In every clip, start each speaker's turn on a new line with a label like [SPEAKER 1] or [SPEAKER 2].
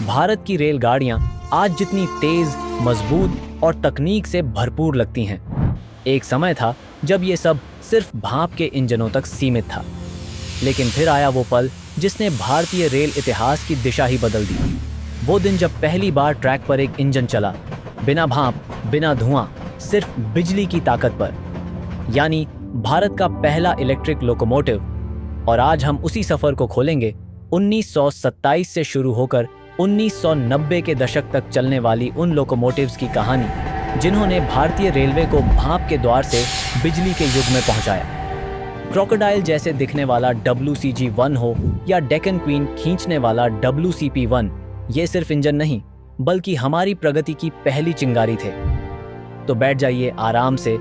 [SPEAKER 1] भारत की रेलगाड़ियां आज जितनी तेज, मजबूत और तकनीक से भरपूर लगती हैं। एक समय था जब ये सब सिर्फ भाप के इंजनों तक सीमित था। लेकिन फिर आया वो पल जिसने भारतीय रेल इतिहास की दिशा ही बदल दी। वो दिन जब पहली बार ट्रैक पर एक इंजन चला, बिना भाप, बिना धुआं, सिर्फ बिजली की ताकत पर, यानी भारत का पहला इलेक्ट्रिक लोकोमोटिव। और आज हम उसी सफर को खोलेंगे, 1927 से शुरू होकर 1990 के दशक तक चलने वाली उन लोकोमोटिव्स की कहानी जिन्होंने भारतीय रेलवे को भाप के द्वार से बिजली के युग में पहुंचाया। क्रोकोडाइल जैसे दिखने वाला WCG-1 हो या डेक्कन क्वीन खींचने वाला WCP-1, ये सिर्फ इंजन नहीं बल्कि हमारी प्रगति की पहली चिंगारी थे। तो बैठ जाइए आराम से,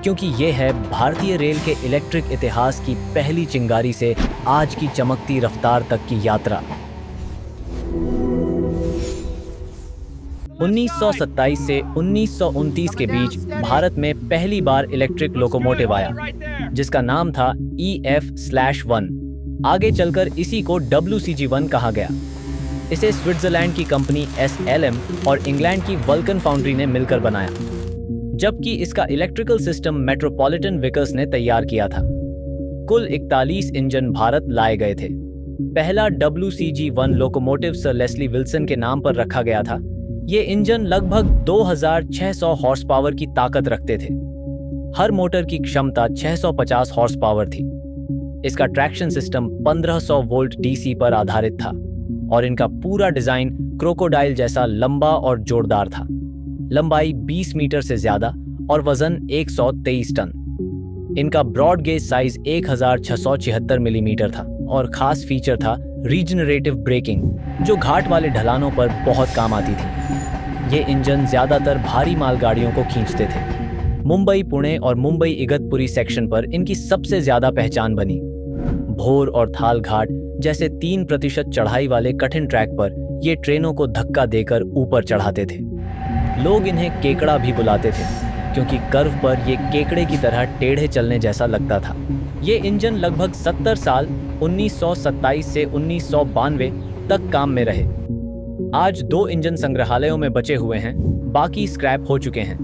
[SPEAKER 1] क्योंकि ये है भारतीय रेल के इलेक्ट्रिक इतिहास की पहली चिंगारी से आज की चमकती रफ्तार तक की यात्रा। 1927 से 1929 के बीच भारत में पहली बार इलेक्ट्रिक लोकोमोटिव आया, जिसका नाम था EF-1। आगे चलकर इसी को WCG-1 कहा गया। इसे स्विट्जरलैंड की कंपनी SLM और इंग्लैंड की वल्कन फाउंड्री ने मिलकर बनाया, जबकि इसका इलेक्ट्रिकल सिस्टम मेट्रोपॉलिटन व्हीकल्स ने तैयार किया था। कुल 41 इंजन भारत लाए गए थे। पहला WCG-1 locomotive sir Leslie Wilson के नाम पर रखा गया था। ये इंजन लगभग 2600 हॉर्स पावर की ताकत रखते थे। हर मोटर की क्षमता 650 हॉर्स पावर थी। इसका ट्रैक्शन सिस्टम 1500 वोल्ट DC पर आधारित था और इनका पूरा डिजाइन क्रोकोडाइल जैसा लंबा और जोरदार था। लंबाई 20 मीटर से ज्यादा और वजन 123 टन। इनका ब्रॉड गेज साइज 1676 मिलीमीटर था और खास फीचर था रीजनरेटिव ब्रेकिंग, जो घाट वाले ढलानों पर बहुत काम आती थी। ये इंजन ज्यादातर भारी मालगाड़ियों को खींचते थे। मुंबई, पुणे और मुंबई इगतपुरी सेक्शन पर इनकी सबसे ज्यादा पहचान बनी। भोर और थाल घाट जैसे 3% चढ़ाई वाले कठिन ट्रैक पर ये ट्रेनों को धक्का देकर ऊपर चढ़ाते थे। लोग इन्हें केकड़ा भी बुलाते थे, क्योंकि कर्व पर ये केकड़े की तरह टेढ़े चलने जैसा लगता था। ये इंजन लगभग 70 साल 1927 से 1992 तक काम में रहे। आज 2 इंजन संग्रहालयों में बचे हुए हैं, बाकी स्क्रैप हो चुके हैं।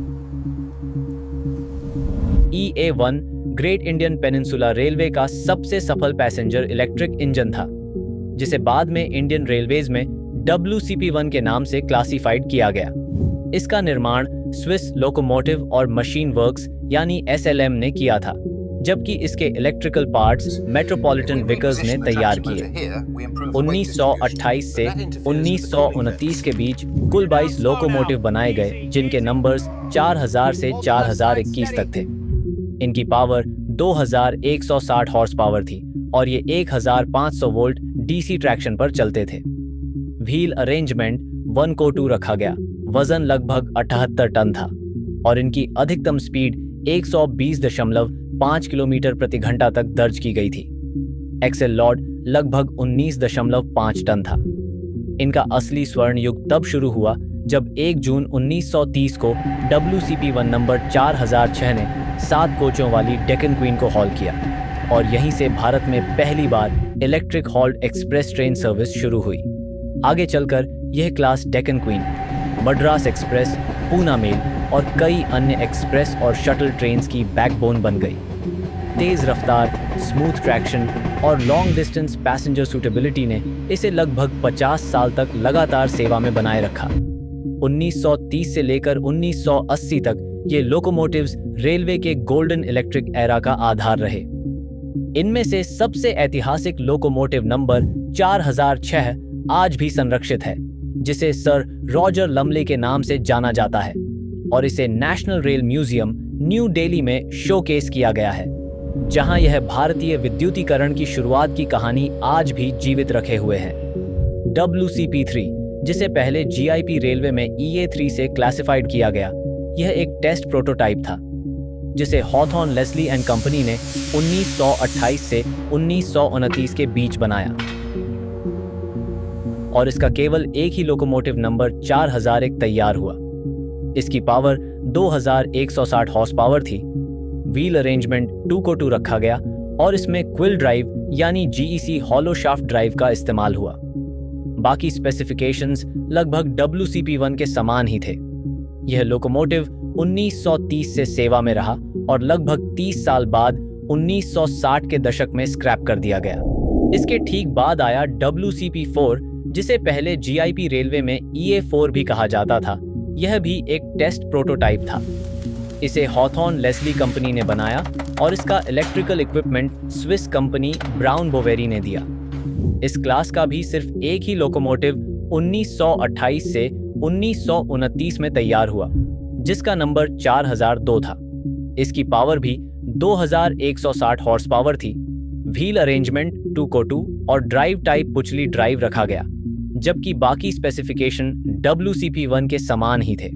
[SPEAKER 1] EA-1 great Indian peninsula railway का सबसे सफल पैसेंजर इलेक्ट्रिक इंजन था, जिसे बाद में इंडियन रेलवेज में WCP-1 के नाम से क्लासिफाइड किया गया। इसका निर्माण स्विस लोकोमोटिव और मशीन वर्क्स यानी SLM ने किया था, जबकि इसके इलेक्ट्रिकल पार्ट्स मेट्रोपॉलिटन व्हीकल्स ने तैयार किए। 1928 से 1929 के बीच कुल 22 लोकोमोटिव बनाए गए, जिनके नंबर्स 4000 से 4021 तक थे। इनकी पावर 2160 हॉर्स पावर थी और ये 1500 वोल्ट DC ट्रैक्शन पर चलते थे। व्हील अरेंजमेंट 1/2 रखा गया। वजन लगभग 78 टन था और इनकी अधिकतम स्पीड 120.5 किलोमीटर प्रति घंटा तक दर्ज की गई थी। एक्सेल लोड लगभग 19.5 टन था। इनका असली स्वर्ण युग तब शुरू हुआ जब 1 जून 1930 को WCP-1 नंबर 4006 ने 7 कोचों वाली डेक्कन क्वीन को हॉल किया और यहीं से भारत में पहली बार electric hauled express train service शुरू हुई। आगे चलकर यह class Deccan Queen, Madras express, Poona mail और कई अन्य एक्सप्रेस और शटल ट्रेन्स की बैकबोन बन गई। तेज रफ्तार, स्मूथ ट्रैक्शन और लॉन्ग डिस्टेंस पैसेंजर सूटेबिलिटी ने इसे लगभग 50 साल तक लगातार सेवा में बनाए रखा। 1930 से लेकर 1980 तक ये लोकोमोटिव्स रेलवे के गोल्डन इलेक्ट्रिक एरा का आधार रहे। इनमें से सबसे ऐतिहासिक लोकोमोटिव नंबर 4006 आज भी संरक्षित है, जिसे सर रॉजर लमले के नाम से जाना जाता है और इसे national rail museum new Delhi में शोकेस किया गया है, जहां यह भारतीय विद्युतीकरण की शुरुआत की कहानी आज भी जीवित रखे हुए है। WCP-3, जिसे पहले GIP रेलवे में EA-3 से क्लासिफाइड किया गया, यह एक टेस्ट प्रोटोटाइप था जिसे हॉथॉर्न लेस्ली एंड कंपनी ने 1928 से 1929 के बीच बनाया और इसका केवल एक ही लोकोमोटिव नंबर 4001 तैयार हुआ। इसकी पावर 2160 हॉर्स पावर थी। व्हील अरेंजमेंट 2x2 रखा गया और इसमें क्विल ड्राइव यानी GEC हॉलो शाफ्ट ड्राइव का इस्तेमाल हुआ। बाकी स्पेसिफिकेशंस लगभग WCP-1 के समान ही थे। यह लोकोमोटिव 1930 से सेवा में रहा और लगभग 30 साल बाद 1960 के दशक में स्क्रैप कर दिया गया। इसके ठीक बाद आया WCP-4, जिसे पहले GIP रेलवे में EA4 भी कहा जाता था। यह भी एक टेस्ट प्रोटोटाइप था। इसे हॉथॉर्न लेस्ली कंपनी ने बनाया और इसका electrical equipment Swiss company Brown Boveri ने दिया। इस क्लास का भी सिर्फ एक ही लोकोमोटिव 1928 से 1929 में तैयार हुआ, जिसका नंबर 4002 था। इसकी पावर भी 2160 हॉर्स पावर थी। व्हील अरेंजमेंट 2x2 और ड्राइव टाइप पुचली ड्राइव रखा गया, जबकि बाकी स्पेसिफिकेशन WCP-1 के समान ही थे।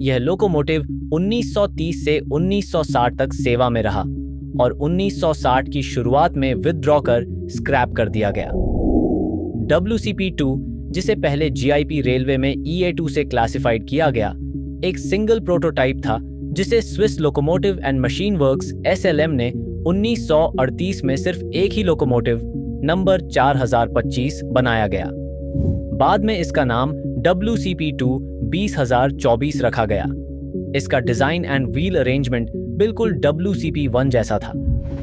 [SPEAKER 1] यह लोकोमोटिव 1930 से 1960 तक सेवा में रहा और 1960 की शुरुआत में विथड्रॉ कर स्क्रैप कर दिया गया। WCP-2, जिसे पहले GIP रेलवे में EA2 से क्लासिफाइड किया गया, एक सिंगल प्रोटोटाइप था जिसे Swiss locomotive and machine works SLM ने 1938 में सिर्फ एक ही लोकोमोटिव नंबर 4025 बनाया गया। बाद में इसका नाम WCP-2 20024 रखा गया। इसका डिजाइन एंड व्हील अरेंजमेंट बिल्कुल WCP-1 जैसा था।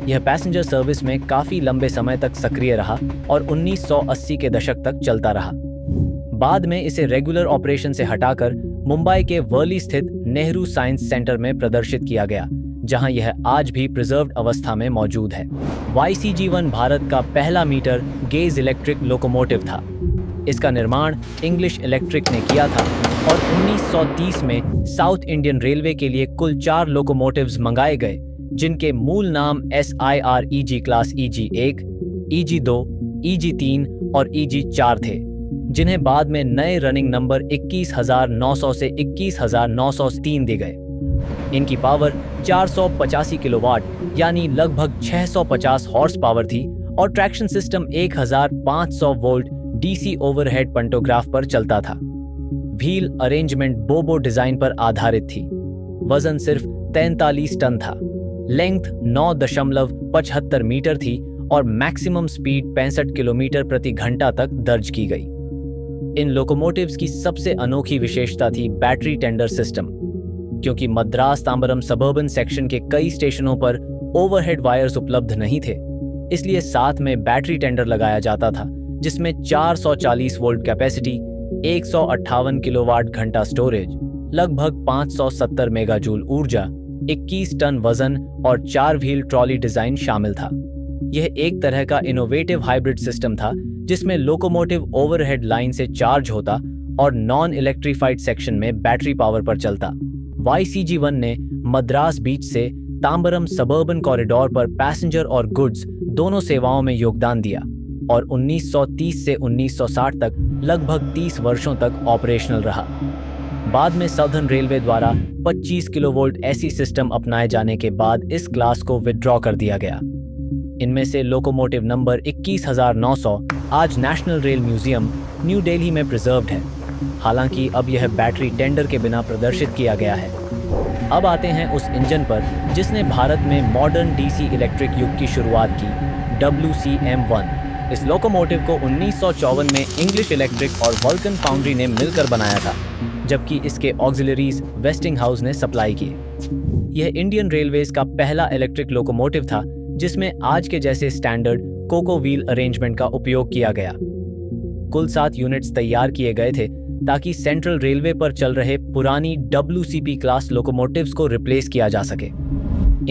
[SPEAKER 1] यह पैसेंजर सर्विस में काफी लंबे समय तक सक्रिय रहा और 1980 के दशक तक चलता रहा। बाद में इसे रेगुलर ऑपरेशन से हटाकर मुंबई के वर्ली स्थित नेहरू साइंस सेंटर में प्रदर्शित किया गया, जहां यह आज भी प्रिजर्व्ड अवस्था में मौजूद है। YCG-1 भारत का पहला मीटर गेज इलेक्ट्रिक लोकोमोटिव था। इसका निर्माण इंग्लिश इलेक्ट्रिक ने किया था और 1930 में साउथ इंडियन रेलवे के लिए कुल 4 लोकोमोटिव्स मंगाए गए, जिनके मूल नाम SIR-EG class EG1, EG2, EG3 और EG4 थे, जिन्हें बाद में नए रनिंग नंबर 21900 से 21903 दिए गए। इनकी पावर 485 किलोवाट यानी लगभग 650 हॉर्स पावर थी और traction system 1500 volt DC overhead pantograph पर चलता था। व्हील अरेंजमेंट बोबो डिजाइन पर आधारित थी। वजन सिर्फ 43 टन था। लेंथ 9.75 मीटर थी और मैक्सिमम स्पीड 65 किलोमीटर प्रति घंटा तक दर्ज की गई। इन लोकोमोटिव्स की सबसे अनोखी विशेषता थी बैटरी टेंडर सिस्टम। क्योंकि मद्रास तांबरम सबर्बन सेक्शन के कई स्टेशनों पर ओवरहेड वायर्स उपलब्ध नहीं थे, इसलिए साथ में बैटरी टेंडर लगाया जाता था, जिसमें 440 वोल्ट कैपेसिटी, 158 किलोवाट घंटा स्टोरेज, लगभग 570 मेगाजूल ऊर्जा, 21 टन वजन और 4 व्हील ट्रॉली डिजाइन शामिल था। यह एक तरह का इनोवेटिव हाइब्रिड सिस्टम था, जिसमें लोकोमोटिव ओवरहेड लाइन से चार्ज होता और नॉन इलेक्ट्रीफाइड सेक्शन में बैटरी पावर पर चलता। YCG-1 ने मद्रास बीच से तांबरम सबर्बन कॉरिडोर पर पैसेंजर और गुड्स दोनों सेवाओं में योगदान दिया और 1930 से 1960 तक लगभग 30 वर्षों तक ऑपरेशनल रहा। बाद में साउदर्न रेलवे द्वारा 25 किलोवोल्ट एसी सिस्टम अपनाए जाने के बाद इस क्लास को विथड्रॉ कर दिया गया। इनमें से लोकोमोटिव नंबर 21900 आज national rail museum new Delhi में प्रिजर्व्ड है। हालांकि अब यह बैटरी टेंडर के बिना प्रदर्शित किया गया है। अब आते हैं उस इंजन पर जिसने भारत में मॉडर्न DC इलेक्ट्रिक युग की शुरुआत की, WCM-1। इस लोकोमोटिव को 1954 में इंग्लिश इलेक्ट्रिक और वल्कन फाउंड्री ने मिलकर बनाया था, जबकि इसके ऑक्सिलरीज वेस्टिंगहाउस ने सप्लाई किए। यह इंडियन रेलवेज का पहला इलेक्ट्रिक लोकोमोटिव था जिसमें आज के जैसे स्टैंडर्ड कोको व्हील अरेंजमेंट का उपयोग किया गया। कुल 7 यूनिट्स तैयार किए गए थे ताकि सेंट्रल रेलवे पर चल रहे पुरानी WCP क्लास लोकोमोटिव्स को रिप्लेस किया जा सके।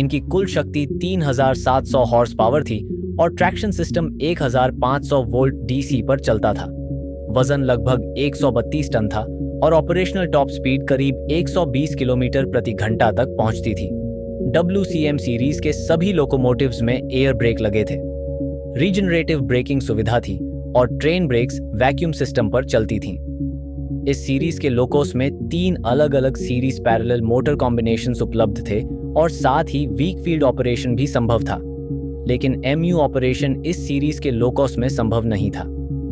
[SPEAKER 1] इनकी कुल शक्ति 3700 हॉर्स पावर थी और ट्रैक्शन सिस्टम 1500 वोल्ट DC पर चलता था। वजन लगभग 132 टन था और ऑपरेशनल टॉप स्पीड करीब 120 किलोमीटर प्रति घंटा तक पहुंचती थी। WCM सीरीज के सभी लोकोमोटिव्स में एयर ब्रेक लगे थे। रीजनरेटिव ब्रेकिंग सुविधा थी और ट्रेन ब्रेक्स वैक्यूम सिस्टम पर चलती थीं। इस सीरीज के लोकोस में 3 अलग-अलग सीरीज पैरेलल मोटर कॉम्बिनेशंस उपलब्ध थे और साथ ही वीक फील्ड ऑपरेशन भी संभव था, लेकिन MU ऑपरेशन इस सीरीज के लोकोस में संभव नहीं था।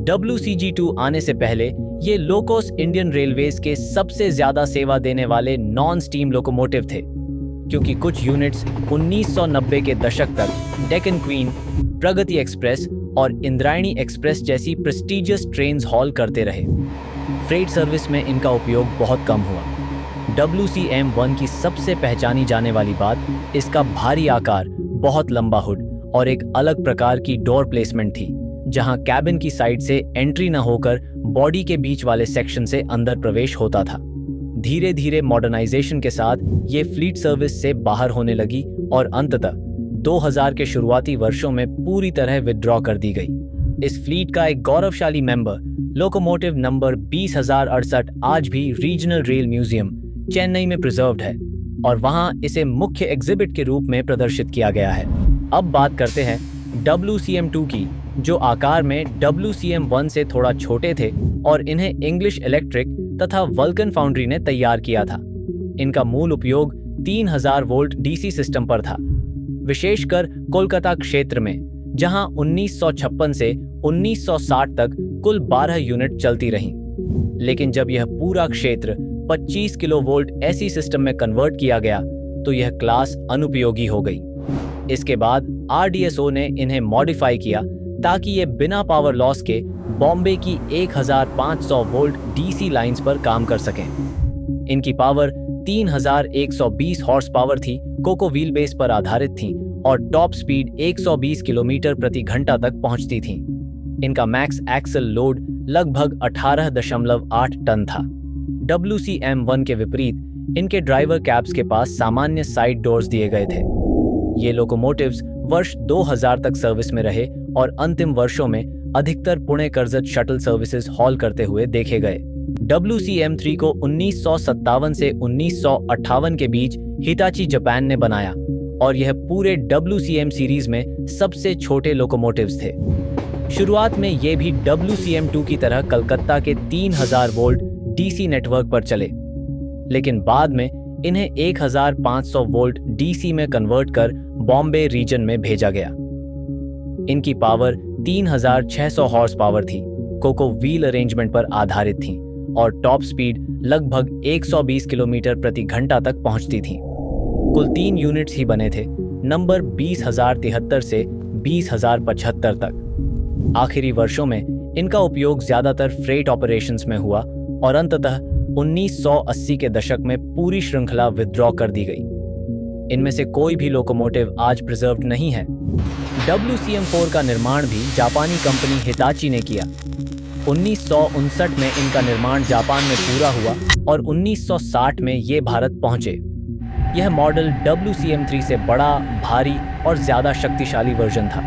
[SPEAKER 1] WCG-2 आने से पहले ये लोकोस इंडियन रेलवेज के सबसे ज्यादा सेवा देने वाले नॉन स्टीम लोकोमोटिव थे, क्योंकि कुछ यूनिट्स 1990 के दशक तक डेक्कन क्वीन, प्रगति एक्सप्रेस और इंद्रायणी एक्सप्रेस जैसी प्रेस्टिजियस ट्रेन्स हॉल करते रहे। फ्रेट सर्विस में इनका उपयोग बहुत कम हुआ। WCM-1 की सबसे पहचानी जाने वाली बात इसका भारी आकार, बहुत लंबा हुड और एक अलग प्रकार की डोर प्लेसमेंट थी, जहां कैबिन की साइड से एंट्री न होकर बॉडी के बीच वाले सेक्शन से अंदर प्रवेश होता था। धीरे धीरे मॉडर्नाइजेशन के साथ ये फ्लीट सर्विस से बाहर होने लगी और अंततः 2000 के शुरुआती वर्षों में पूरी तरह विथड्रॉ कर दी गई। इस फ्लीट का एक गौरवशाली मेंबर, लोकोमोटिव नंबर 20,068, आज भी रीजनल रेल म्यूजियम चेन्नई में प्रिजर्व्ड है और वहां इसे मुख्य एग्जिबिट के रूप में प्रदर्शित किया गया है। अब बात करते हैं WCM-2 की, जो आकार में WCM-1 से थोड़ा छोटे थे और इन्हें इंग्लिश इलेक्ट्रिक तथा वल्कन फाउंड्री ने तैयार किया था। इनका मूल उपयोग 3000 वोल्ट DC सिस्टम पर था, विशेषकर कोलकाता क्षेत्र में, जहां 1956 से 1960 तक कुल 12 यूनिट चलती रहीं। लेकिन जब यह पूरा क्षेत्र 25 किलोवोल्ट AC सिस्टम में कन्वर्ट किया गया तो यह क्लास अनुपयोगी हो गई। इसके बाद RDSO ने इन्हें मॉडिफाई किया ताकि ये बिना पावर लॉस के बॉम्बे की 1500 वोल्ट DC लाइंस पर काम कर सकें। इनकी पावर 3120 हॉर्स पावर थी, कोको व्हील बेस पर आधारित थी और टॉप स्पीड 120 किलोमीटर प्रति घंटा तक पहुंचती थी। इनका मैक्स एक्सल लोड लगभग 18.8 टन था। WCM-1 के विपरीत इनके ड्राइवर कैब्स के पास सामान्य साइड डोर्स दिए गए थे। ये लोकोमोटिव्स वर्ष 2000 तक सर्विस में रहे और अंतिम वर्षों में अधिकतर Pune Karjat shuttle services hall करते हुए देखे गए। WCM-3 को 1957 से 1958 के बीच हिताची जापान ने बनाया और यह पूरे WCM सीरीज में सबसे छोटे लोकोमोटिव्स थे। शुरुआत में ये भी WCM-2 की तरह कलकत्ता के 3000 वोल्ट DC नेटवर्क पर चले, लेकिन बाद में इन्हें 1500 वोल्ट DC में कन्वर्ट कर बॉम्बे रीजन में भेजा गया। इनकी पावर 3600 हॉर्स पावर थी, कोको व्हील अरेंजमेंट पर आधारित थी और टॉप स्पीड लगभग 120 किलोमीटर प्रति घंटा तक पहुंचती थी। कुल 3 यूनिट्स ही बने थे, नंबर 20,073 से 20,075 तक। आखिरी वर्षों में इनका उपयोग ज्यादातर फ्रेट ऑपरेशंस में हुआ और अंततः 1980 के दशक में पूरी श्रृंखला विथड्रॉ कर दी गई। इनमें से कोई भी लोकोमोटिव आज प्रिजर्व्ड नहीं है। WCM-4 का निर्माण भी जापानी कंपनी हिताची ने किया। 1959 में इनका निर्माण जापान में पूरा हुआ और 1960 में ये भारत पहुंचे। यह मॉडल WCM-3 से बड़ा, भारी और ज्यादा शक्तिशाली वर्जन था।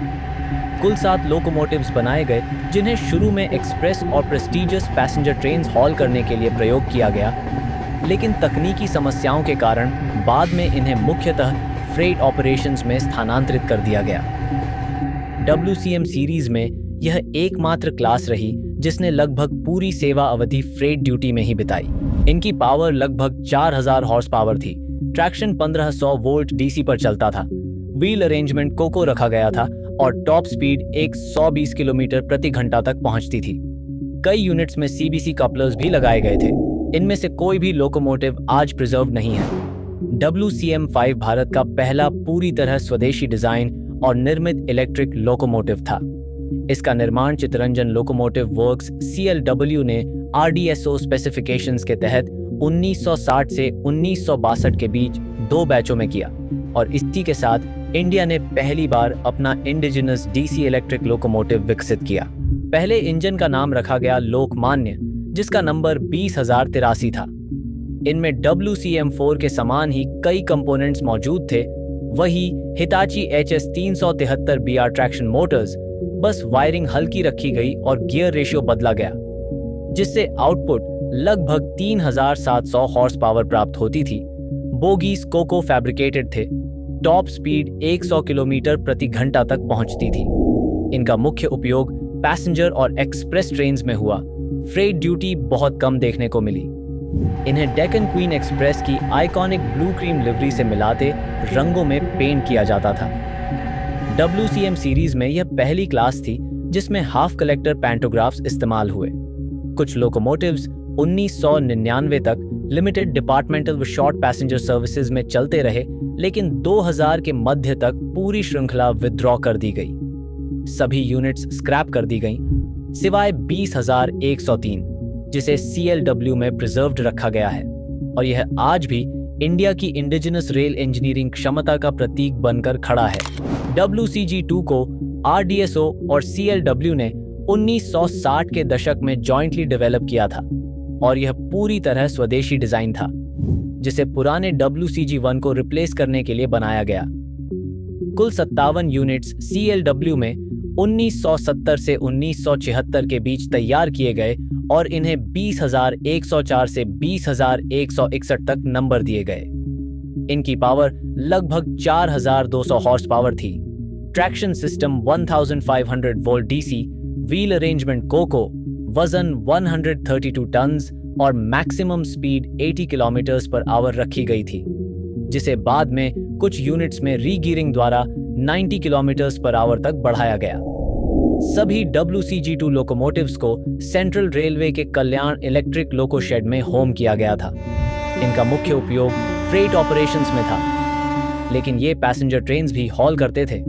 [SPEAKER 1] कुल 7 लोकोमोटिव्स बनाए गए, जिन्हें शुरू में एक्सप्रेस और प्रेस्टिजियस पैसेंजर ट्रेन्स हॉल करने के लिए प्रयोग किया गया, लेकिन तकनीकी समस्याओं के कारण बाद में इन्हें मुख्यतः फ्रेट ऑपरेशंस में स्थानांतरित कर दिया गया। WCM सीरीज में यह एकमात्र क्लास रही जिसने लगभग पूरी सेवा अवधि फ्रेट ड्यूटी में ही बिताई। इनकी पावर लगभग 4000 हॉर्स पावर थी, ट्रैक्शन 1500 वोल्ट DC पर चलता था, व्हील अरेंजमेंट कोको रखा गया था और टॉप स्पीड 120 किलोमीटर प्रति घंटा तक पहुंचती थी। कई यूनिट्स में CBC कपलर्स भी लगाए गए थे। इनमें से कोई भी लोकोमोटिव आज प्रिजर्व नहीं है। WCM-5 भारत का पहला पूरी तरह स्वदेशी डिजाइन और निर्मित इलेक्ट्रिक लोकोमोटिव था। इसका निर्माण चितरंजन लोकोमोटिव वर्क्स CLW ने RDSO स्पेसिफिकेशंस के तहत 1960 से 1962 के बीच 2 बैचों में किया और इसी के साथ इंडिया ने पहली बार अपना इंडिजिनस DC इलेक्ट्रिक लोकोमोटिव विकसित किया। पहले इंजन का नाम रखा गया लोकमान्य, जिसका नंबर 20,083 था। इनमें WCM-4 के समान ही कई कंपोनेंट्स मौजूद थे। वही Hitachi HS 373BR traction Motors, बस वायरिंग हल्की रखी गई और गियर रेशियो बदला गया, जिससे आउटपुट लगभग 3700 हॉर्स पावर प्राप्त होती थी। बोगीज कोको फैब्रिकेटेड थे। टॉप स्पीड 100 किलोमीटर प्रति घंटा तक पहुंचती थी। इनका मुख्य उपयोग पैसेंजर और एक्सप्रेस ट्रेन्स में हुआ। फ्रेट ड्यूटी बहुत कम देखने को मिली। इन्हें डेक्कन क्वीन एक्सप्रेस की आइकॉनिक ब्लू क्रीम लिवरी से मिलाते रंगों में पेंट किया जाता था। WCM सीरीज में यह पहली क्लास थी जिसमें हाफ कलेक्टर पैंटोग्राफ्स इस्तेमाल हुए। कुछ लोकोमोटिव्स 1999 तक लिमिटेड डिपार्टमेंटल व शॉर्ट पैसेंजर सर्विसेज में चलते रहे, लेकिन 2000 के मध्य तक पूरी श्रृंखला विथड्रॉ कर दी गई। सभी यूनिट्स स्क्रैप कर दी गईं, सिवाय 20,103 जिसे CLW में प्रिजर्व्ड रखा गया है, और यह आज भी इंडिया की इंडिजिनस रेल इंजीनियरिंग क्षमता का प्रतीक बनकर खड़ा है। WCG2 को RDSO और CLW ने 1960 के दशक में जॉइंटली डेवलप किया था, और यह पूरी तरह स्वदेशी डिजाइन था, जिसे पुराने WCG1 को रिप्लेस करने के लिए बनाया गया। कुल 57 यूनिट्स CLW में 1970 से 1976 के बीच तैयार किए गए और इन्हें 20,104 से 20,161 तक नंबर दिए गए। इनकी पावर लगभग 4,200 हॉर्स पावर थी। Traction system 1,500 volt DC, wheel arrangement coco, वजन 132 टन्स और maximum speed 80 kilometres per hour रखी गई थी, जिसे बाद में कुछ यूनिट्स में रीगियरिंग द्वारा 90 किलोमीटर्स पर आवर तक बढ़ाया गया। सभी WCG2 लोकोमोटिव्स को सेंट्रल रेलवे के कल्याण इलेक्ट्रिक लोको शेड में होम किया गया था। इनका मुख्य उपयोग फ्रेट ऑपरेशंस में था, लेकिन ये पैसेंजर ट्रेन्स भी हॉल करते थे।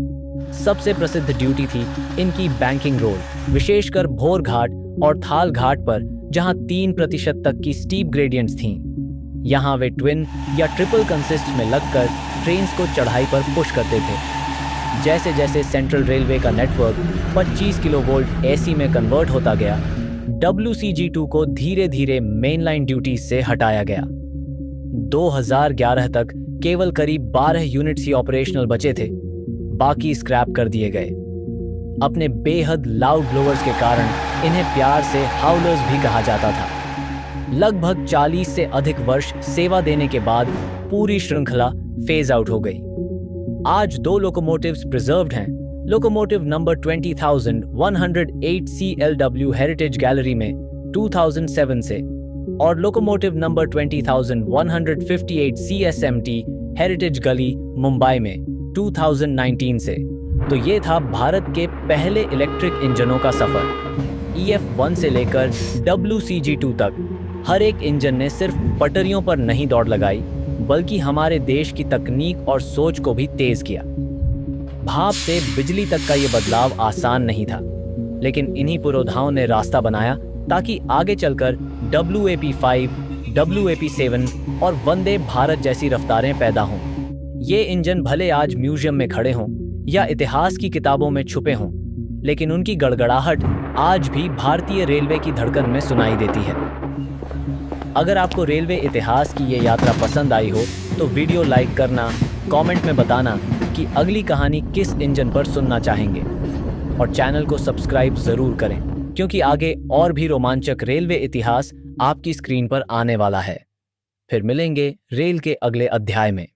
[SPEAKER 1] सबसे प्रसिद्ध ड्यूटी थी इनकी बैंकिंग रोल, विशेषकर भोर घाट और थाल घाट पर, जहां 3% तक की स्टीप ग्रेडियंट्स थीं। यहां वे ट्विन या ट्रिपल कंसिस्ट में लगकर ट्रेन्स को चढ़ाई पर पुश करते थे। जैसे जैसे सेंट्रल रेलवे का नेटवर्क 25 किलोवोल्ट AC में कन्वर्ट होता गया, WCG2 को धीरे धीरे मेनलाइन ड्यूटीज से हटाया गया। 2011 तक केवल करीब 12 यूनिट्स ही ऑपरेशनल बचे थे, बाकी स्क्रैप कर दिए गए। अपने बेहद लाउड ब्लोअर्स के कारण इन्हें प्यार से हाउलर्स भी कहा जाता था। लगभग 40 से अधिक वर्ष सेवा देने के बाद पूरी श्रृंखला फेज आउट हो गई। आज 2 लोकोमोटिव्स प्रिजर्व्ड हैं। Locomotive number 20,108 CLW heritage gallery में 2007 से, और लोकोमोटिव नंबर 20,158 CSMT हेरिटेज गली मुंबई में 2019 से। तो ये था भारत के पहले इलेक्ट्रिक इंजनों का सफर। EF1 से लेकर WCG2 तक हर एक इंजन ने सिर्फ पटरियों पर नहीं दौड़ लगाई, बल्कि हमारे देश की तकनीक और सोच को भी तेज किया। भाप से बिजली तक का ये बदलाव आसान नहीं था, लेकिन इन्हीं पुरोधाओं ने रास्ता बनाया ताकि आगे चलकर WAP5, WAP7 और वंदे भारत जैसी रफ्तारें पैदा हों। ये इंजन भले आज म्यूजियम में खड़े हों या इतिहास की किताबों में छुपे हों, लेकिन उनकी गड़गड़ाहट आज भी भारतीय रेलवे की धड़कन में सुनाई देती है। अगर आपको रेलवे इतिहास की ये यात्रा पसंद आई हो तो वीडियो लाइक करना, कमेंट में बताना कि अगली कहानी किस इंजन पर सुनना चाहेंगे, और चैनल को सब्सक्राइब जरूर करें, क्योंकि आगे और भी रोमांचक रेलवे इतिहास आपकी स्क्रीन पर आने वाला है। फिर मिलेंगे रेल के अगले अध्याय में।